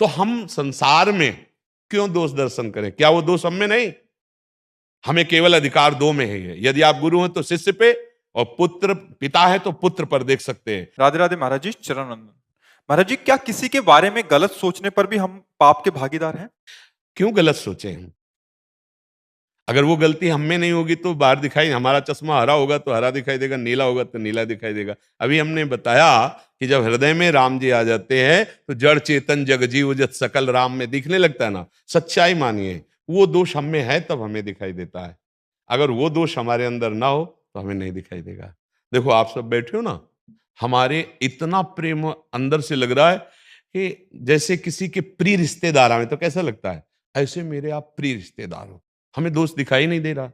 तो हम संसार में क्यों दोष दर्शन करें? क्या वो दोष हम में नहीं? हमें केवल अधिकार दो में है। यदि आप गुरु हैं तो शिष्य पे, और पुत्र पिता है तो पुत्र पर देख सकते हैं। राधे राधे महाराज जी, चरणवंदन। महाराज जी, क्या किसी के बारे में गलत सोचने पर भी हम पाप के भागीदार हैं? क्यों गलत सोचे हम? अगर वो गलती हम में नहीं होगी तो बाहर दिखाई, हमारा चश्मा हरा होगा तो हरा दिखाई देगा, नीला होगा तो नीला दिखाई देगा। अभी हमने बताया कि जब हृदय में राम जी आ जाते हैं तो जड़ चेतन जग जीव जत सकल राम में दिखने लगता है ना। सच्चाई मानिए, वो दोष हम में है तब हमें दिखाई देता है। अगर वो दोष हमारे अंदर ना हो तो हमें नहीं दिखाई देगा। देखो आप सब बैठे हो ना, हमारे इतना प्रेम अंदर से लग रहा है कि जैसे किसी के प्रिय रिश्तेदार आए तो कैसा लगता है, ऐसे मेरे आप प्रिय रिश्तेदार हो। हमें दोष दिखाई नहीं दे रहा।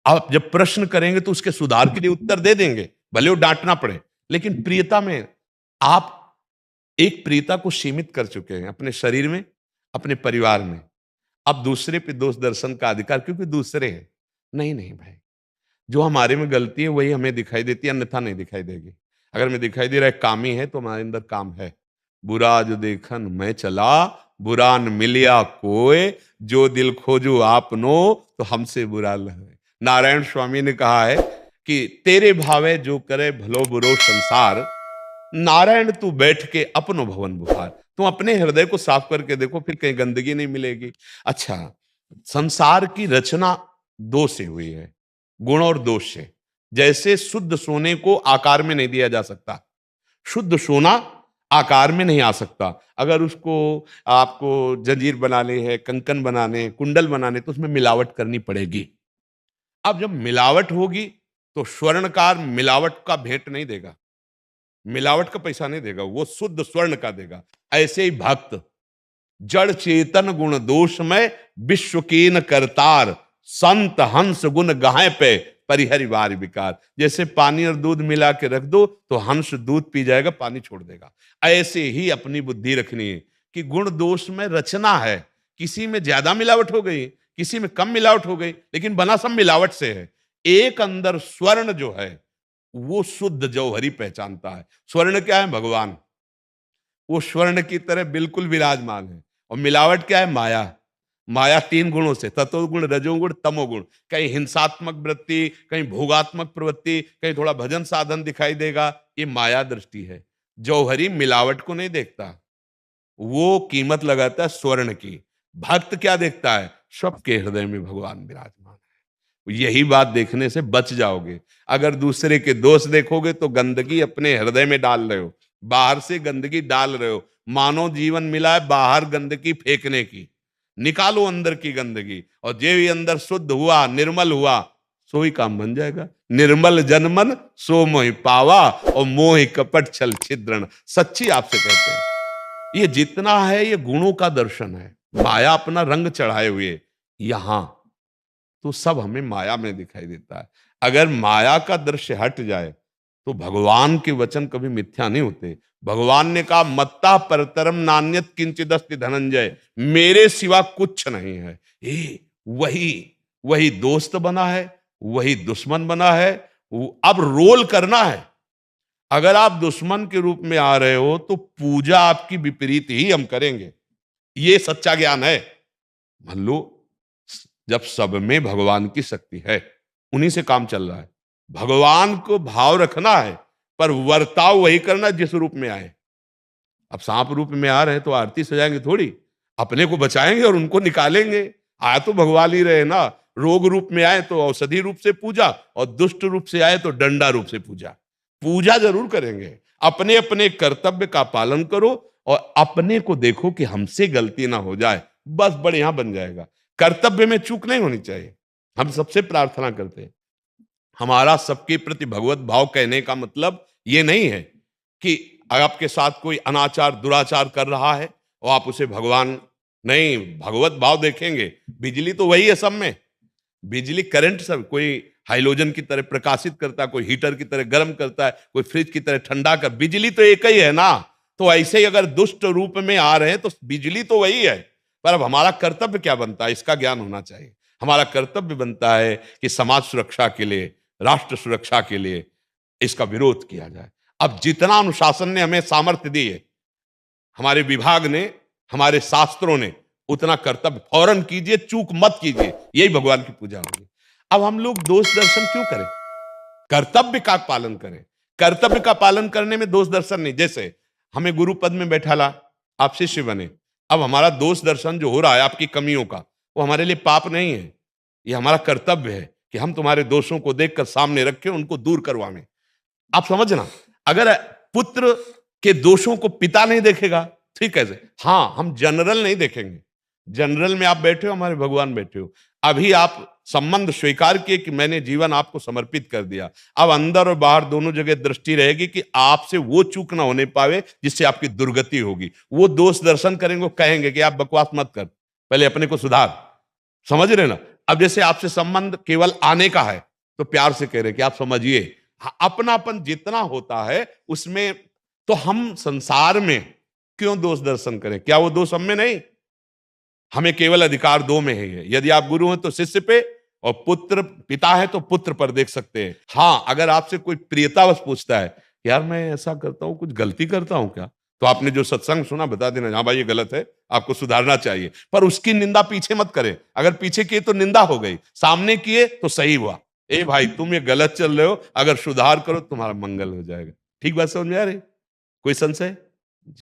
आप जब प्रश्न करेंगे तो उसके सुधार के लिए उत्तर दे देंगे, भले वो डांटना पड़े। लेकिन प्रियता में आप एक प्रियता को सीमित कर चुके हैं अपने शरीर में, अपने परिवार में। अब दूसरे पे दोष दर्शन का अधिकार, क्योंकि दूसरे हैं। नहीं नहीं भाई, जो हमारे में गलती है वही हमें दिखाई देती है, अन्यथा नहीं दिखाई देगी। अगर हमें दिखाई दे रहा है कामी है तो हमारे अंदर काम है। बुरा जो देखन मैं चला, बुरा न मिलिया कोय, जो दिल खोजो आपनो तो हमसे बुरा लगे। नारायण स्वामी ने कहा है कि तेरे भावे जो करे भलो बुरो संसार, नारायण तू बैठ के अपनो भवन बुखार। तुम अपने हृदय को साफ करके देखो, फिर कहीं गंदगी नहीं मिलेगी। अच्छा, संसार की रचना दो से हुई है, गुण और दोष से। जैसे शुद्ध सोने को आकार में नहीं दिया जा सकता, शुद्ध सोना आकार में नहीं आ सकता। अगर उसको आपको जंजीर बनाने है, कंकन बनाने, कुंडल बनाने, तो उसमें मिलावट करनी पड़ेगी। अब जब मिलावट होगी तो स्वर्णकार मिलावट का भेंट नहीं देगा, मिलावट का पैसा नहीं देगा, वो शुद्ध स्वर्ण का देगा। ऐसे ही भक्त जड़ चेतन गुण दोष में विश्व कीन करतार, संत हंस गुण गाहे पे परिहरि वार विकार। जैसे पानी और दूध मिला के रख दो तो हंस दूध पी जाएगा, पानी छोड़ देगा। ऐसे ही अपनी बुद्धि रखनी है कि गुण दोष में रचना है। किसी में ज्यादा मिलावट हो गई, किसी में कम मिलावट हो गई, लेकिन बना सब मिलावट से है। एक अंदर स्वर्ण जो है वो शुद्ध जौहरी पहचानता है। स्वर्ण क्या है? भगवान। वो स्वर्ण की तरह बिल्कुल विराजमान है। और मिलावट क्या है? माया। माया तीन गुणों से, तत्वगुण, रजोगुण, तमोगुण। कहीं हिंसात्मक वृत्ति, कहीं भोगात्मक प्रवृत्ति, कहीं थोड़ा भजन साधन दिखाई देगा। ये माया दृष्टि है। जौहरी मिलावट को नहीं देखता, वो कीमत लगाता है स्वर्ण की। भक्त क्या देखता है? सबके हृदय में भगवान विराजमान है। यही बात देखने से बच जाओगे। अगर दूसरे के दोष देखोगे तो गंदगी अपने हृदय में डाल रहे हो, बाहर से गंदगी डाल रहे हो। मानव जीवन मिला है बाहर गंदगी फेंकने की, निकालो अंदर की गंदगी, और जे भी अंदर शुद्ध हुआ, निर्मल हुआ, सो ही काम बन जाएगा। निर्मल जनमन सो मोहि पावा, और मोहि कपट छल छिद्रण। सच्ची आपसे कहते हैं, ये जितना है ये गुणों का दर्शन है। माया अपना रंग चढ़ाए हुए यहां, तो सब हमें माया में दिखाई देता है। अगर माया का दृश्य हट जाए तो भगवान के वचन कभी मिथ्या नहीं होते। भगवान ने कहा मत्ता परतरम नान्यत किंचिदस्ति धनंजय, मेरे सिवा कुछ नहीं है। वही वही दोस्त बना है, वही दुश्मन बना है। अब रोल करना है। अगर आप दुश्मन के रूप में आ रहे हो तो पूजा आपकी विपरीत ही हम करेंगे। ये सच्चा ज्ञान है। मान लो जब सब में भगवान की शक्ति है, उन्हीं से काम चल रहा है। भगवान को भाव रखना है, पर वर्ताव वही करना जिस रूप में आए। अब सांप रूप में आ रहे हैं तो आरती सजाएंगे थोड़ी, अपने को बचाएंगे और उनको निकालेंगे। आया तो भगवान ही रहे ना। रोग रूप में आए तो औषधि रूप से पूजा, और दुष्ट रूप से आए तो डंडा रूप से पूजा। पूजा जरूर करेंगे। अपने अपने कर्तव्य का पालन करो और अपने को देखो कि हमसे गलती ना हो जाए, बस बढ़िया बन जाएगा। कर्तव्य में चूक नहीं होनी चाहिए। हम सबसे प्रार्थना करते हैं, हमारा सबके प्रति भगवत भाव कहने का मतलब ये नहीं है कि आपके साथ कोई अनाचार दुराचार कर रहा है और आप उसे भगवान नहीं, भगवत भाव देखेंगे। बिजली तो वही है सब में, बिजली करंट सब, कोई हाइलोजन की तरह प्रकाशित करता है, कोई हीटर की तरह गर्म करता है, कोई फ्रिज की तरह ठंडा कर। बिजली तो एक ही है ना। तो ऐसे ही अगर दुष्ट रूप में आ रहे हैं तो बिजली तो वही है। पर अब हमारा कर्तव्य क्या बनता है, इसका ज्ञान होना चाहिए। हमारा कर्तव्य बनता है कि समाज सुरक्षा के लिए, राष्ट्र सुरक्षा के लिए इसका विरोध किया जाए। अब जितना अनुशासन ने हमें सामर्थ्य दी है, हमारे विभाग ने हमारे शास्त्रों ने उतना कर्तव्य फौरन कीजिए, चूक मत कीजिए, यही भगवान की पूजा होगी। अब हम लोग दोष दर्शन क्यों करें? कर्तव्य का पालन करें। कर्तव्य का पालन करने में दोष दर्शन नहीं। जैसे हमें गुरु पद में बैठाला, आप शिष्य बने, अब हमारा दोष दर्शन जो हो रहा है आपकी कमियों का, वो हमारे लिए पाप नहीं है, ये हमारा कर्तव्य है कि हम तुम्हारे दोषों को देखकर सामने रखें, उनको दूर करवाएं। आप समझना, अगर पुत्र के दोषों को पिता नहीं देखेगा, ठीक है, हाँ, हम जनरल नहीं देखेंगे। जनरल में आप बैठे हो, हमारे भगवान बैठे हो, अभी आप संबंध स्वीकार किए कि मैंने जीवन आपको समर्पित कर दिया। अब अंदर और बाहर दोनों जगह दृष्टि रहेगी कि आपसे वो चूक ना होने पावे जिससे आपकी दुर्गति होगी। वो दोष दर्शन करेंगे, कहेंगे कि आप बकवास मत कर, पहले अपने को सुधार। समझ रहे ना? अब जैसे आपसे संबंध केवल आने का है तो प्यार से कह रहे कि आप समझिए, अपनापन जितना होता है उसमें, तो हम संसार में क्यों दोष दर्शन करें? क्या वो दोष हम में नहीं? हमें केवल अधिकार दो में है। यदि आप गुरु हैं तो शिष्य पे, और पुत्र पिता है तो पुत्र पर देख सकते हैं। हाँ, अगर आपसे कोई प्रियतावश पूछता है, यार मैं ऐसा करता हूं, कुछ गलती करता हूं क्या, तो आपने जो सत्संग सुना बता देना, हाँ भाई ये गलत है, आपको सुधारना चाहिए। पर उसकी निंदा पीछे मत करें। अगर पीछे किए तो निंदा हो गई, सामने किए तो सही हुआ। ए भाई तुम ये गलत चल रहे हो, अगर सुधार करो तुम्हारा मंगल हो जाएगा। ठीक बात समझ में आ रही? कोई संशय?